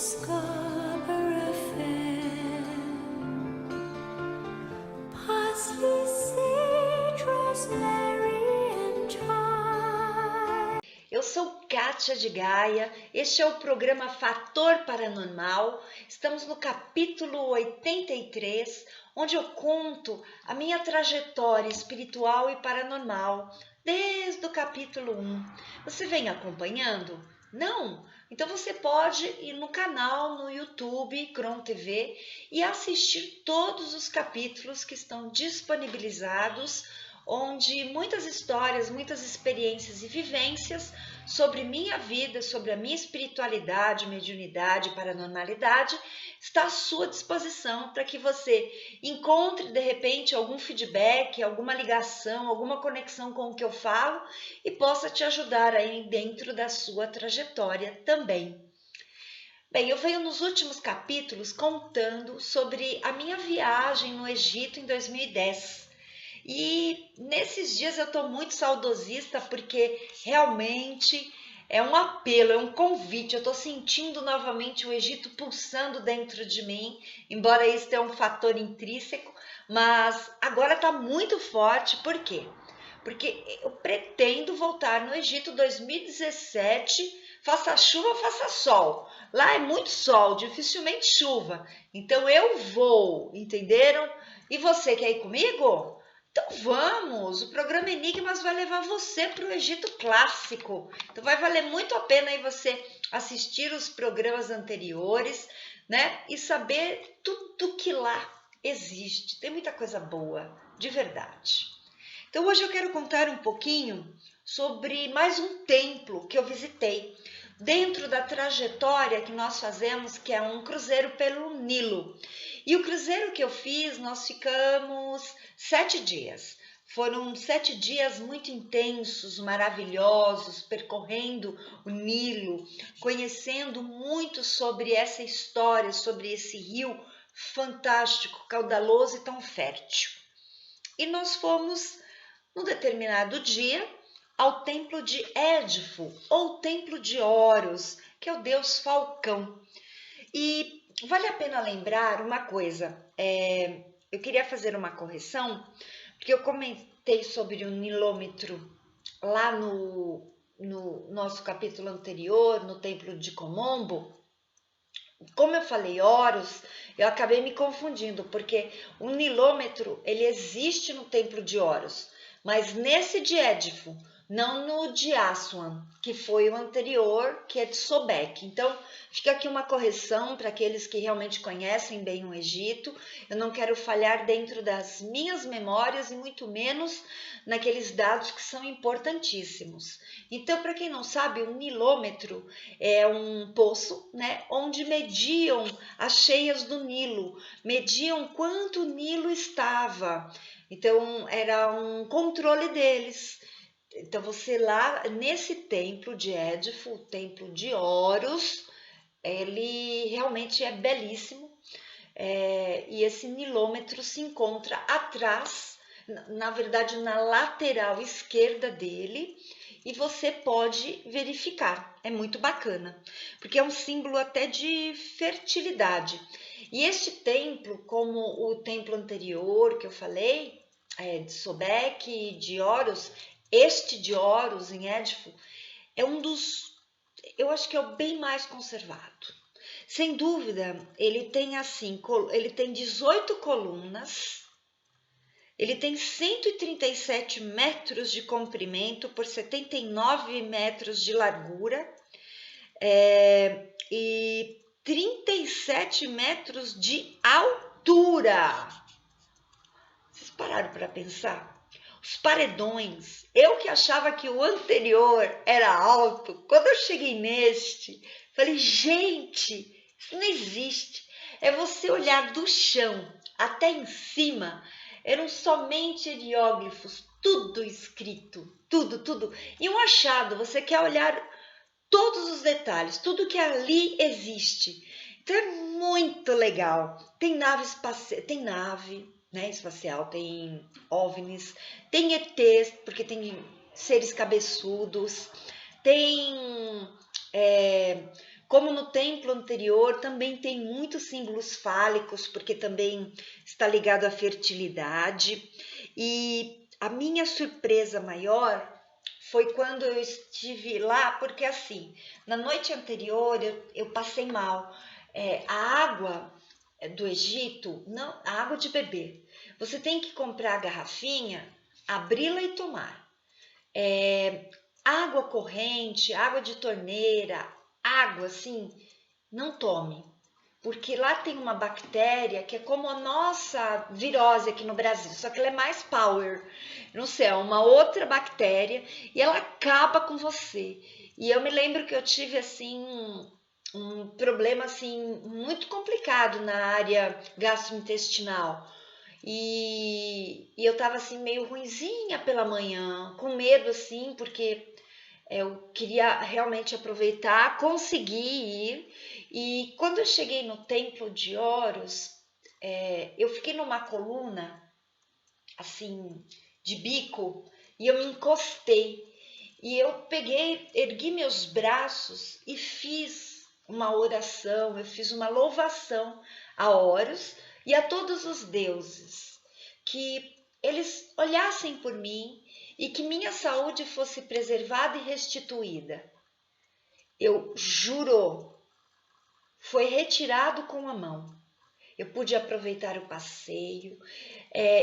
Scarborough Fair, parsley, sage, rosemary and thyme. Eu sou Kátia de Gaia, este é o programa Fator Paranormal. Estamos no capítulo 83, onde eu conto a minha trajetória espiritual e paranormal, desde o capítulo 1. Você vem acompanhando? Não? Então você pode ir no canal, no YouTube, Cron TV, e assistir todos os capítulos que estão disponibilizados, onde muitas histórias, muitas experiências e vivências sobre minha vida, sobre a minha espiritualidade, mediunidade e paranormalidade, está à sua disposição para que você encontre de repente algum feedback, alguma ligação, alguma conexão com o que eu falo e possa te ajudar aí dentro da sua trajetória também. Bem, eu venho nos últimos capítulos contando sobre a minha viagem no Egito em 2010. E nesses dias eu estou muito saudosista porque realmente é um apelo, é um convite. Eu estou sentindo novamente o Egito pulsando dentro de mim, embora isso tenha um fator intrínseco, mas agora está muito forte. Por quê? Porque eu pretendo voltar no Egito 2017, faça chuva, faça sol. Lá é muito sol, dificilmente chuva. Então eu vou, entenderam? E você quer ir comigo? Então vamos, o programa Enigmas vai levar você para o Egito Clássico. Então vai valer muito a pena aí você assistir os programas anteriores, né? E saber tudo que lá existe. Tem muita coisa boa, de verdade. Então hoje eu quero contar um pouquinho sobre mais um templo que eu visitei, dentro da trajetória que nós fazemos, que é um cruzeiro pelo Nilo. E o cruzeiro que eu fiz, nós ficamos 7 dias. Foram 7 dias muito intensos, maravilhosos, percorrendo o Nilo, conhecendo muito sobre essa história, sobre esse rio fantástico, caudaloso e tão fértil. E nós fomos, num determinado dia, ao templo de Édifo, ou templo de Horus, que é o deus falcão. E vale a pena lembrar uma coisa, eu queria fazer uma correção, porque eu comentei sobre o nilômetro lá no nosso capítulo anterior, no templo de Komombo. Como eu falei Horus, eu acabei me confundindo, porque o nilômetro ele existe no templo de Horus, mas nesse de Édifo, não no de Aswan, que foi o anterior, que é de Sobek. Então, fica aqui uma correção para aqueles que realmente conhecem bem o Egito. Eu não quero falhar dentro das minhas memórias e muito menos naqueles dados que são importantíssimos. Então, para quem não sabe, o nilômetro é um poço, né, onde mediam as cheias do Nilo, mediam quanto o Nilo estava. Então, era um controle deles. Então, você lá nesse templo de Édifo, o templo de Horus, ele realmente é belíssimo. E esse nilômetro se encontra atrás, na verdade, na lateral esquerda dele, e você pode verificar. É muito bacana, porque é um símbolo até de fertilidade. E este templo, como o templo anterior que eu falei, de Sobek e de Horus, este de Horus em Édifo é um dos, eu acho que é o bem mais conservado. Sem dúvida, ele tem assim, ele tem 18 colunas, ele tem 137 metros de comprimento por 79 metros de largura, e 37 metros de altura. Vocês pararam para pensar? Os paredões, eu que achava que o anterior era alto, quando eu cheguei neste, falei, gente, isso não existe. É você olhar do chão até em cima, eram somente hieróglifos, tudo escrito, tudo. E um achado, você quer olhar todos os detalhes, tudo que ali existe. Então é muito legal. Tem nave espacial, tem nave, né, espacial, tem OVNIs, tem ETs, porque tem seres cabeçudos, tem Como no templo anterior, também tem muitos símbolos fálicos, porque também está ligado à fertilidade. E a minha surpresa maior foi quando eu estive lá, porque assim, na noite anterior eu passei mal. A água do Egito, não, a água de beber, você tem que comprar a garrafinha, abri-la e tomar. Água corrente, água de torneira, água assim, não tome. Porque lá tem uma bactéria que é como a nossa virose aqui no Brasil, só que ela é mais power. Não sei, é uma outra bactéria e ela acaba com você. E eu me lembro que eu tive assim um problema assim muito complicado na área gastrointestinal. E eu tava assim meio ruinzinha pela manhã, com medo assim, porque eu queria realmente aproveitar, consegui ir. E quando eu cheguei no Templo de Horus, eu fiquei numa coluna, assim, de bico, e eu me encostei. E eu peguei, ergui meus braços e fiz uma oração, eu fiz uma louvação a Horus e a todos os deuses, que eles olhassem por mim e que minha saúde fosse preservada e restituída. Eu juro, foi retirado com a mão. Eu pude aproveitar o passeio.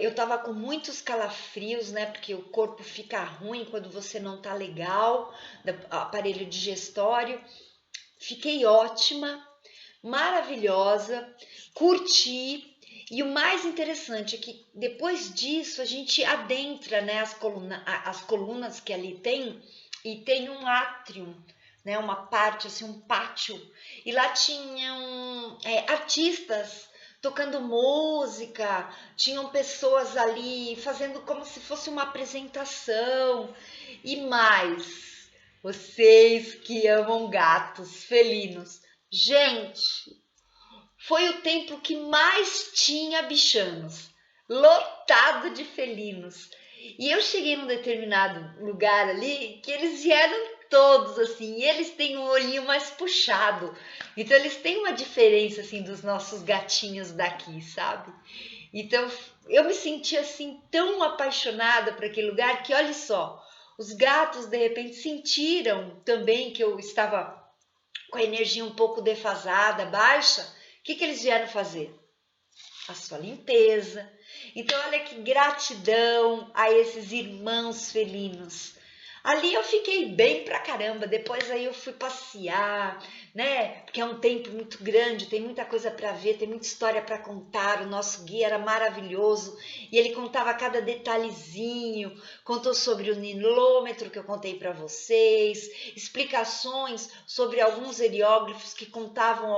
Eu estava com muitos calafrios, né? Porque o corpo fica ruim quando você não tá legal, do aparelho digestório. Fiquei ótima, maravilhosa, curti. E o mais interessante é que depois disso a gente adentra, né, as colunas que ali tem, e tem um átrio, né, uma parte, assim, um pátio. E lá tinham artistas tocando música, tinham pessoas ali fazendo como se fosse uma apresentação. E mais, vocês que amam gatos, felinos. Gente, foi o templo que mais tinha bichanos, lotado de felinos. E eu cheguei num determinado lugar ali que eles vieram todos assim, e eles têm um olhinho mais puxado. Então eles têm uma diferença assim dos nossos gatinhos daqui, sabe? Então eu me senti assim tão apaixonada por aquele lugar que olha só, os gatos de repente sentiram também que eu estava com a energia um pouco defasada, baixa. O que eles vieram fazer? A sua limpeza. Então, olha que gratidão a esses irmãos felinos. Ali eu fiquei bem pra caramba. Depois aí eu fui passear, né? Porque é um templo muito grande, tem muita coisa para ver, tem muita história para contar. O nosso guia era maravilhoso e ele contava cada detalhezinho. Contou sobre o nilômetro que eu contei para vocês, explicações sobre alguns hieróglifos que contavam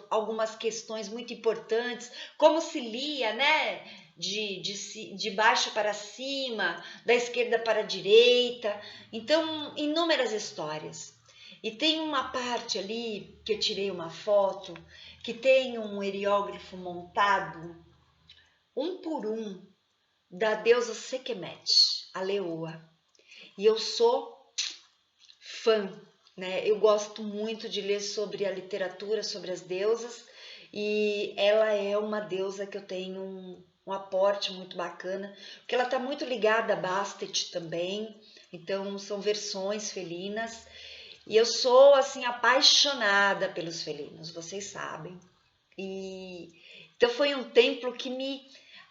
algumas questões muito importantes, como se lia, né? De baixo para cima, da esquerda para a direita. Então, inúmeras histórias. E tem uma parte ali que eu tirei uma foto que tem um hieróglifo montado, um por um, da deusa Sekhmet, a leoa. E eu sou fã, né? Eu gosto muito de ler sobre a literatura, sobre as deusas, e ela é uma deusa que eu tenho um aporte muito bacana, porque ela está muito ligada a Bastet também, então são versões felinas, e eu sou assim apaixonada pelos felinos, vocês sabem. E então foi um templo que me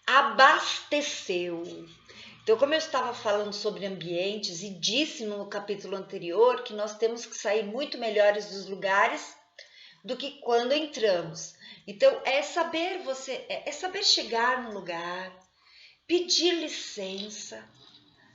abasteceu. Então, como eu estava falando sobre ambientes e disse no capítulo anterior que nós temos que sair muito melhores dos lugares do que quando entramos. Então, é saber chegar no lugar, pedir licença.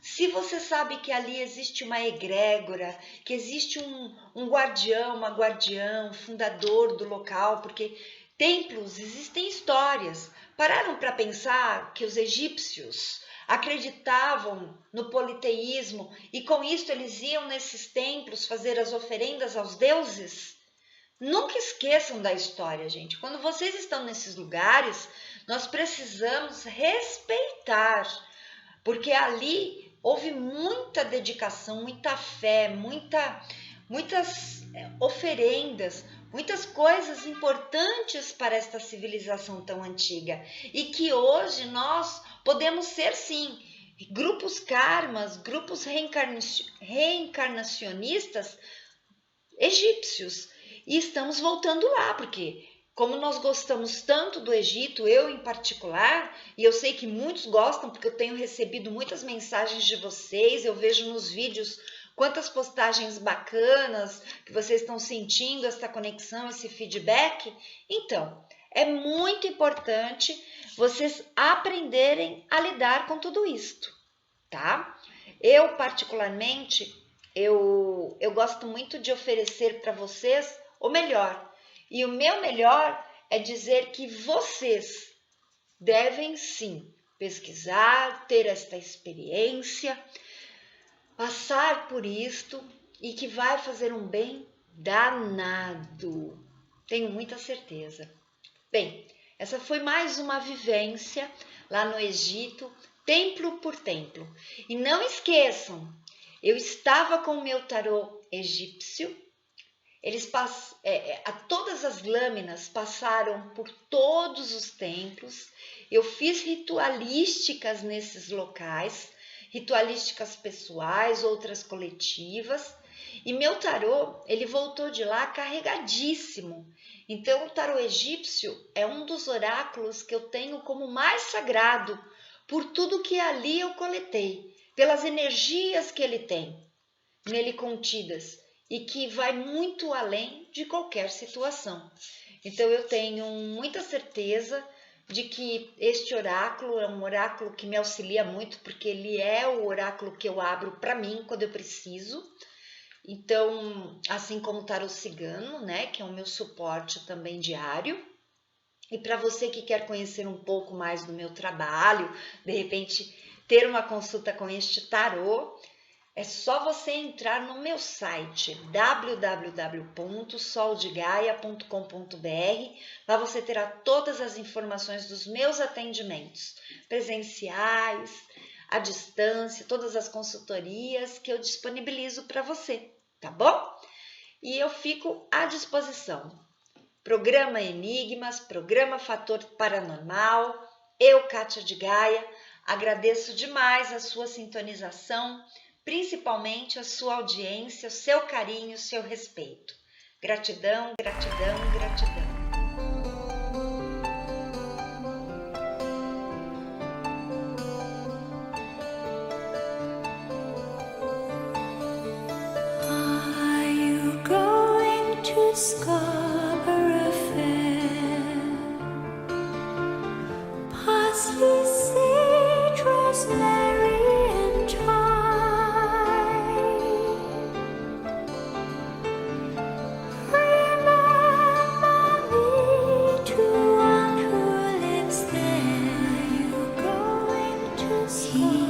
Se você sabe que ali existe uma egrégora, que existe um guardião, uma guardiã, um fundador do local, porque templos existem histórias. Pararam para pensar que os egípcios acreditavam no politeísmo e com isso eles iam nesses templos fazer as oferendas aos deuses? Nunca esqueçam da história, gente. Quando vocês estão nesses lugares, nós precisamos respeitar, porque ali houve muita dedicação, muita fé, muitas oferendas, muitas coisas importantes para esta civilização tão antiga e que hoje nós podemos ser sim grupos karmas, grupos reencarnacionistas egípcios e estamos voltando lá porque como nós gostamos tanto do Egito, eu em particular, e eu sei que muitos gostam porque eu tenho recebido muitas mensagens de vocês, eu vejo nos vídeos quantas postagens bacanas que vocês estão sentindo essa conexão, esse feedback. Então, é muito importante vocês aprenderem a lidar com tudo isto, tá? Eu, particularmente, eu gosto muito de oferecer para vocês o melhor. E o meu melhor é dizer que vocês devem sim pesquisar, ter esta experiência, passar por isto e que vai fazer um bem danado. Tenho muita certeza. Bem, essa foi mais uma vivência lá no Egito, templo por templo. E não esqueçam, eu estava com o meu tarô egípcio. Todas as lâminas passaram por todos os templos. Eu fiz ritualísticas nesses locais, ritualísticas pessoais, outras coletivas. E meu tarô, ele voltou de lá carregadíssimo. Então, o tarô egípcio é um dos oráculos que eu tenho como mais sagrado, por tudo que ali eu coletei, pelas energias que ele tem nele contidas e que vai muito além de qualquer situação. Então eu tenho muita certeza de que este oráculo é um oráculo que me auxilia muito, porque ele é o oráculo que eu abro para mim quando eu preciso. Então, assim como o tarô cigano, né, que é o meu suporte também diário. E para você que quer conhecer um pouco mais do meu trabalho, de repente ter uma consulta com este tarô, é só você entrar no meu site www.soldegaia.com.br. Lá você terá todas as informações dos meus atendimentos presenciais, à distância, todas as consultorias que eu disponibilizo para você, tá bom? E eu fico à disposição. Programa Enigmas, programa Fator Paranormal, eu, Kátia de Gaia, agradeço demais a sua sintonização, principalmente a sua audiência, o seu carinho, o seu respeito. Gratidão, gratidão, gratidão. Are you going to Scarborough Fair? Parsley, sage, rosemary, and thyme. Remember me to one who lives there. You're going to Scarborough.